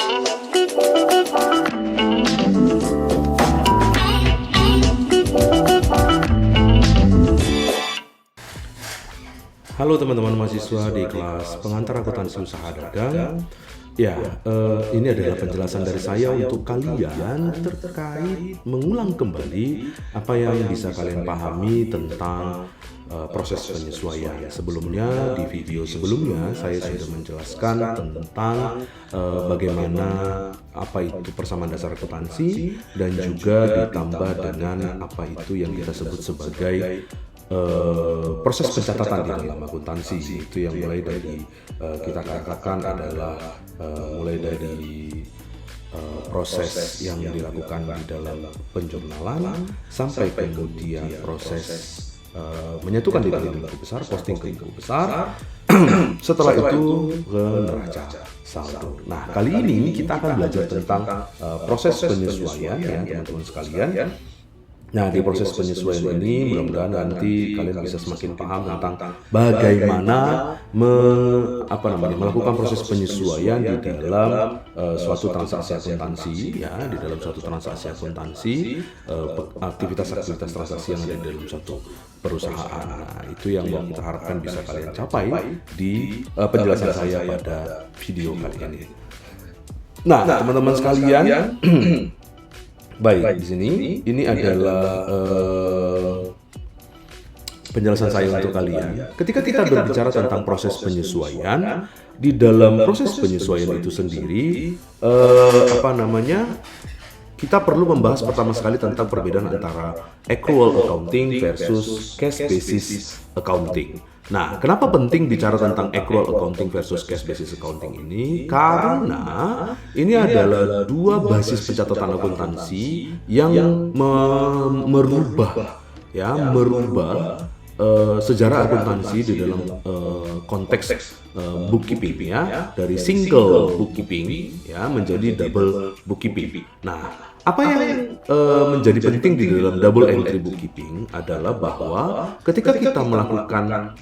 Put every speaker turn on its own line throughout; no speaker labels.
Halo teman-teman mahasiswa di kelas pengantar akuntansi usaha dagang. Ya, ini adalah penjelasan dari saya untuk kalian terkait mengulang kembali apa yang bisa kalian pahami tentang proses penyesuaian. Sebelumnya, di video sebelumnya saya sudah menjelaskan tentang bagaimana apa itu persamaan dasar akuntansi dan juga ditambah dengan apa itu yang kita sebut sebagai proses pencatatan di dalam akuntansi. Itu yang mulai dari kita katakan adalah mulai dari proses yang dilakukan di dalam penjurnalan sampai kemudian proses menyatukan di dalam buku besar, posting ke buku besar. Setelah itu ke neraca saldo. Nah, kali ini kita akan belajar tentang proses penyesuaian ya teman-teman sekalian. Nah, di proses penyesuaian ini mudah-mudahan nanti kalian bisa semakin paham tentang bagaimana melakukan proses penyesuaian di dalam suatu transaksi akuntansi ya, di dalam suatu transaksi akuntansi, aktivitas-aktivitas transaksi yang ada di dalam suatu perusahaan. Nah, itu yang kita harapkan bisa kalian capai di penjelasan saya pada video kali ini. Nah, teman-teman sekalian, baik, di sini ini adalah penjelasan saya untuk kalian. Ketika kita berbicara tentang proses penyesuaian, di dalam proses penyesuaian itu sendiri, kita perlu membahas pertama sekali tentang perbedaan antara accrual accounting versus cash basis accounting. Nah, kenapa penting bicara tentang accrual accounting versus cash basis accounting ini? Karena ini adalah dua basis pencatatan akuntansi yang merubah sejarah akuntansi di dalam konteks bookkeeping ya, dari single bookkeeping ya menjadi double bookkeeping. Nah, apa yang menjadi penting di dalam double entry bookkeeping adalah bahwa ketika kita melakukan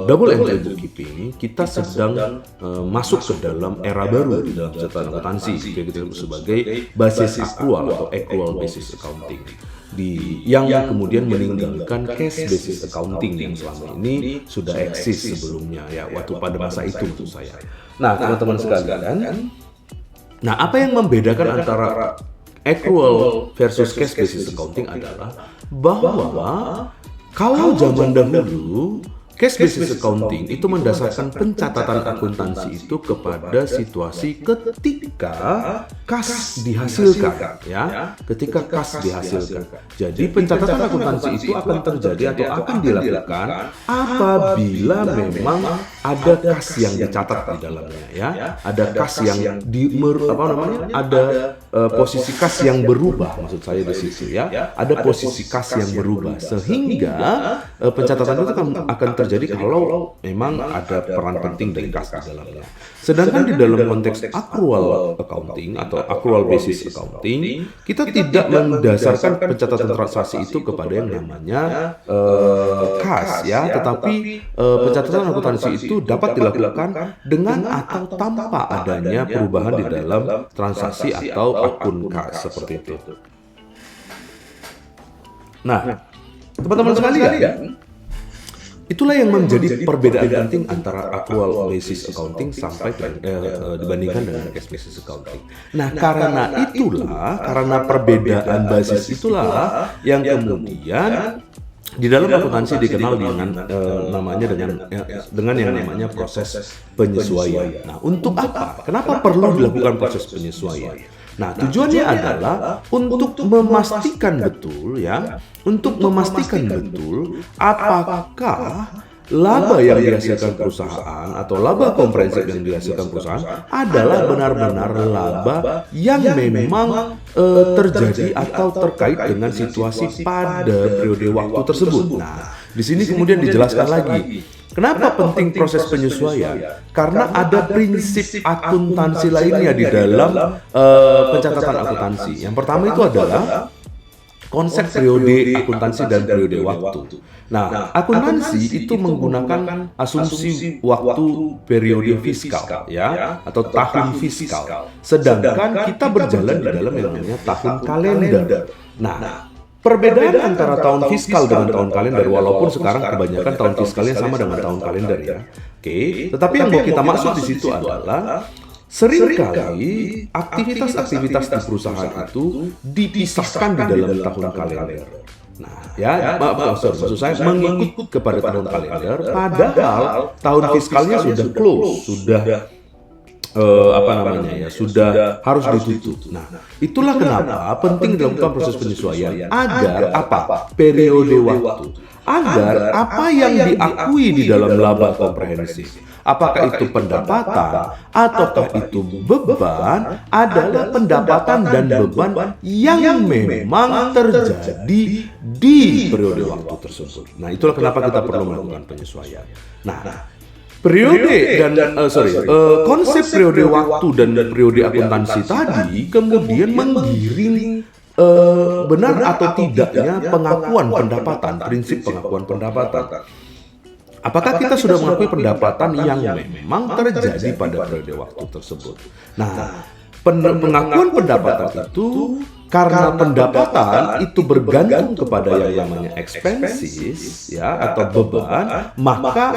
double entry bookkeeping, kita sedang masuk ke dalam era baru di dalam pencatatan akuntansi, yang kita sebut sebagai basis accrual atau accrual basis accounting. Yang kemudian meninggalkan cash basis accounting yang selama ini sudah eksis sebelumnya ya, waktu pada masa itu menurut saya. Nah, teman-teman sekalian, nah apa yang membedakan antara accrual versus cash basis accounting adalah bahwa kalau zaman dahulu cash basis accounting itu mendasarkan pencatatan akuntansi itu kepada situasi ketika kas dihasilkan ya, ketika kas dihasilkan. Jadi pencatatan akuntansi itu akan terjadi atau akan dilakukan apabila memang ada kas yang dicatat di dalamnya ya, ada kas yang ada posisi kas yang berubah, maksud saya di situ ya, ada posisi kas yang berubah sehingga pencatatan itu akan terjadi kalau memang ada peran penting dari kas di dalamnya. Sedangkan di dalam konteks accrual accounting atau accrual basis accounting, kita tidak mendasarkan pencatatan transaksi itu kepada yang namanya kas ya, tetapi pencatatan akuntansi itu dapat dilakukan dengan atau tanpa adanya perubahan di dalam transaksi atau akun kas seperti itu. Nah, teman-teman sekalian, itulah yang menjadi perbedaan penting antara accrual basis accounting sampai dibandingkan dengan cash basis accounting. Nah, karena perbedaan basis itulah yang kemudian di dalam akuntansi dikenal dengan yang namanya proses penyesuaian. Nah, untuk apa? Kenapa perlu dilakukan proses penyesuaian? Nah, tujuannya adalah untuk memastikan betul apakah laba yang dihasilkan perusahaan atau laba komprehensif yang dihasilkan perusahaan adalah benar-benar laba yang memang terjadi atau terkait dengan situasi pada periode waktu tersebut. Nah, di sini kemudian dijelaskan lagi. Kenapa penting proses penyesuaian? Karena ada prinsip akuntansi lainnya di dalam pencatatan akuntansi. Yang pertama itu adalah konsep periode akuntansi dan periode waktu. Nah, akuntansi itu menggunakan asumsi waktu periode fiskal, ya, atau tahun fiskal. Sedangkan kita berjalan di dalam yang namanya tahun kalender. Nah, perbedaan antara tahun fiskal dengan tahun kalender, walaupun sekarang kebanyakan tahun fiskalnya sama dengan tahun kalender, ya. Oke, tetapi yang mau kita maksud di situ adalah seringkali aktivitas-aktivitas di perusahaan itu dipisahkan di dalam tahun kalender. Nah, ya, maksud saya mengikut kepada tahun kalender, padahal tahun fiskalnya sudah close, sudah sudah harus ditutup. Nah, itulah kenapa penting dilakukan proses penyesuaian agar periode waktu, agar apa yang diakui di dalam laba komprehensif, apakah itu pendapatan ataukah itu beban, adalah pendapatan dan beban yang memang terjadi di periode waktu tersebut. Nah, itulah kenapa kita perlu melakukan penyesuaian. Nah, konsep periode waktu dan periode akuntansi tadi kemudian menggiring benar atau tidaknya pengakuan pendapatan, prinsip pengakuan pendapatan. Apakah kita sudah mengakui pendapatan yang memang terjadi pada periode waktu tersebut? Nah, pengakuan pendapatan itu karena pendapatan itu bergantung kepada yang namanya expenses, ya, atau beban, maka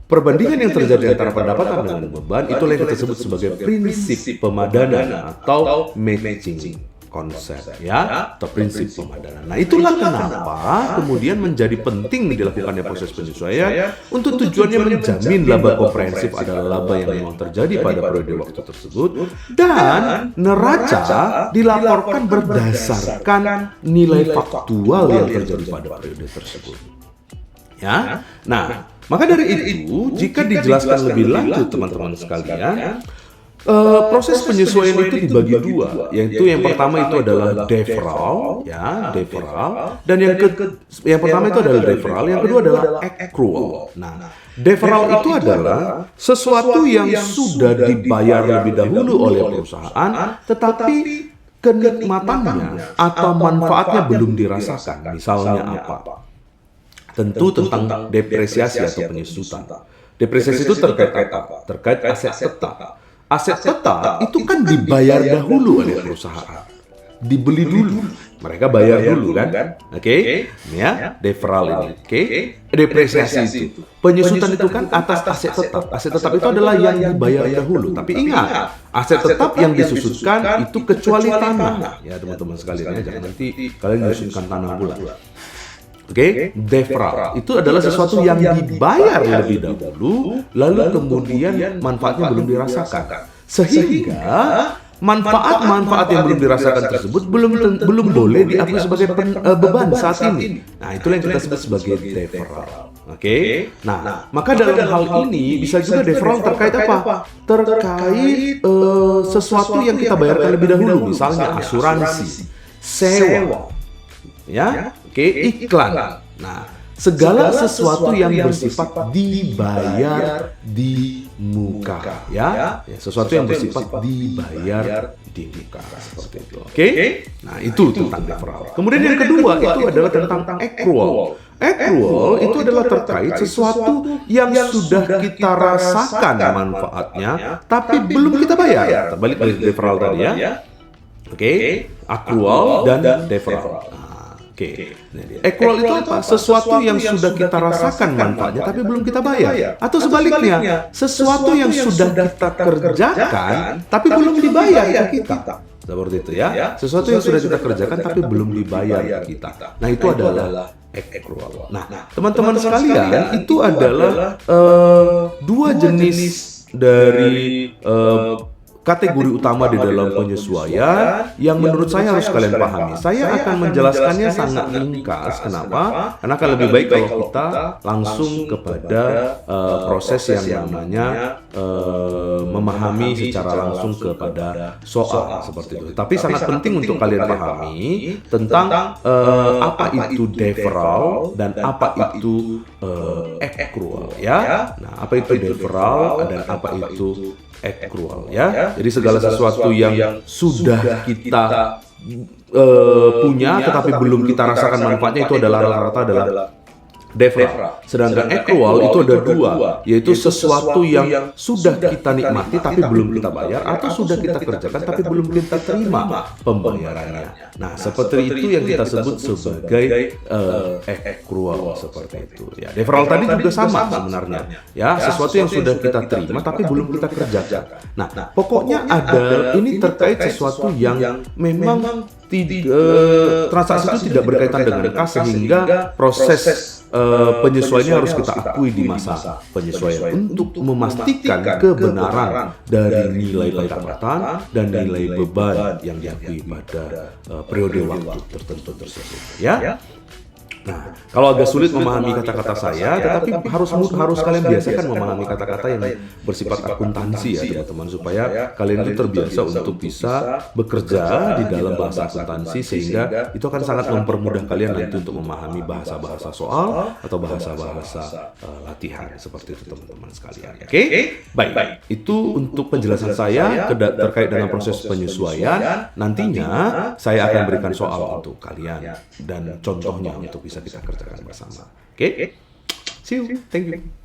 perbandingan yang terjadi antara pendapatan dengan beban itulah yang kita sebut sebagai prinsip pemadanan atau matching konsep, ya, atau prinsip pemadanan. Nah, itulah kenapa kemudian menjadi penting dilakukannya proses penyesuaian untuk tujuannya menjamin laba komprehensif adalah laba yang memang terjadi pada periode waktu tersebut dan neraca dilaporkan berdasarkan nilai faktual yang terjadi pada periode tersebut. Ya. Nah, maka dari itu jika dijelaskan lebih lanjut teman-teman sekalian, proses penyesuaian itu dibagi dua, yaitu yang pertama itu adalah deferral, ya, deferral, dan yang pertama itu adalah deferral, yang kedua adalah accrual. Nah, deferral itu adalah sesuatu yang sudah dibayar lebih dahulu oleh perusahaan, tetapi kenikmatannya atau manfaatnya belum dirasakan. Misalnya apa? Tentu tentang depresiasi atau penyusutan. Depresiasi itu terkait apa? Terkait aset tetap. Aset tetap itu kan dibayar dahulu oleh perusahaan, dibeli dulu, mereka bayar dulu kan, oke? Ya, deferral ini, oke? Depresiasi itu, penyusutan itu kan atas aset tetap. Aset tetap itu adalah yang dibayar dahulu, tapi ingat, aset tetap yang disusutkan itu kecuali tanah, ya teman-teman sekalian, ya, jangan nanti kalian menyusunkan tanah pula. Oke, deferral itu adalah sesuatu yang dibayar lebih dahulu, lalu kemudian manfaatnya belum dirasakan, sehingga manfaat-manfaat yang belum dirasakan tersebut belum boleh diakui sebagai beban saat ini. Nah, itulah yang kita sebut sebagai deferral. Oke, nah maka dalam hal ini bisa juga deferral terkait apa? Terkait sesuatu yang kita bayarkan lebih dahulu, misalnya asuransi, sewa, ya. Oke, iklan. Nah, segala sesuatu yang bersifat dibayar di muka, ya, sesuatu yang bersifat dibayar di muka seperti itu. Oke? Nah, itu tentang deferral. Kemudian yang kedua itu adalah tentang accrual. Accrual itu adalah terkait sesuatu yang sudah kita rasakan manfaatnya, tapi belum kita bayar. Balik ke deferral tadi, ya. Oke, accrual dan deferral. Oke. Accrual itu apa? Sesuatu yang sudah kita rasakan manfaatnya tapi belum kita bayar. Atau sebaliknya, sesuatu yang sudah kita kerjakan tapi belum dibayar ke kita. Seperti itu, ya. Sesuatu yang sudah kita kerjakan tapi belum dibayar ke kita. Nah, itu adalah accrual. Nah, teman-teman sekalian, itu adalah dua jenis dari kategori utama di dalam penyesuaian yang menurut saya harus kalian pahami. Saya akan menjelaskannya sangat ringkas. Kenapa? Karena akan lebih baik kalau kita langsung kepada proses yang namanya memahami secara langsung kepada soal seperti itu. Tapi sangat penting untuk kalian pahami tentang apa itu deferral dan apa itu accrual, ya. Nah, apa itu deferral dan apa itu accrual, ya. Jadi segala sesuatu yang sudah kita punya tetapi belum kita rasakan manfaatnya itu adalah rata-rata adalah devra. Sedangkan accrual itu ada dua, yaitu sesuatu yang sudah kita nikmati tapi belum kita bayar, atau sudah kita kerjakan tapi belum kita terima pembayarannya. Nah, seperti itu yang kita sebut sebagai accrual seperti itu. Ya, deferral tadi juga sama sebenarnya. Ya, sesuatu yang sudah kita terima tapi belum kita kerjakan. Nah, pokoknya ada ini terkait sesuatu yang memang transaksi itu tidak berkaitan dengan kas, sehingga proses penyesuaiannya harus kita akui di masa penyesuaian untuk memastikan kebenaran dari nilai pendapatan dan nilai beban yang diakui pada periode waktu tertentu tersebut. Ya. Nah, kalau agak sulit memahami kata-kata saya, tetapi harus kalian biasakan memahami kata-kata yang bersifat akuntansi ya teman-teman, supaya kalian itu terbiasa untuk bisa bekerja di dalam bahasa akuntansi, sehingga itu akan sangat mempermudah kalian nanti untuk memahami bahasa-bahasa soal atau bahasa-bahasa latihan seperti itu teman-teman sekalian. Oke? Baik. Itu untuk penjelasan saya terkait dengan proses penyesuaian. Nantinya saya akan berikan soal untuk kalian dan contohnya untuk bisa kita kerjakan bersama. Oke? See you. Thank you.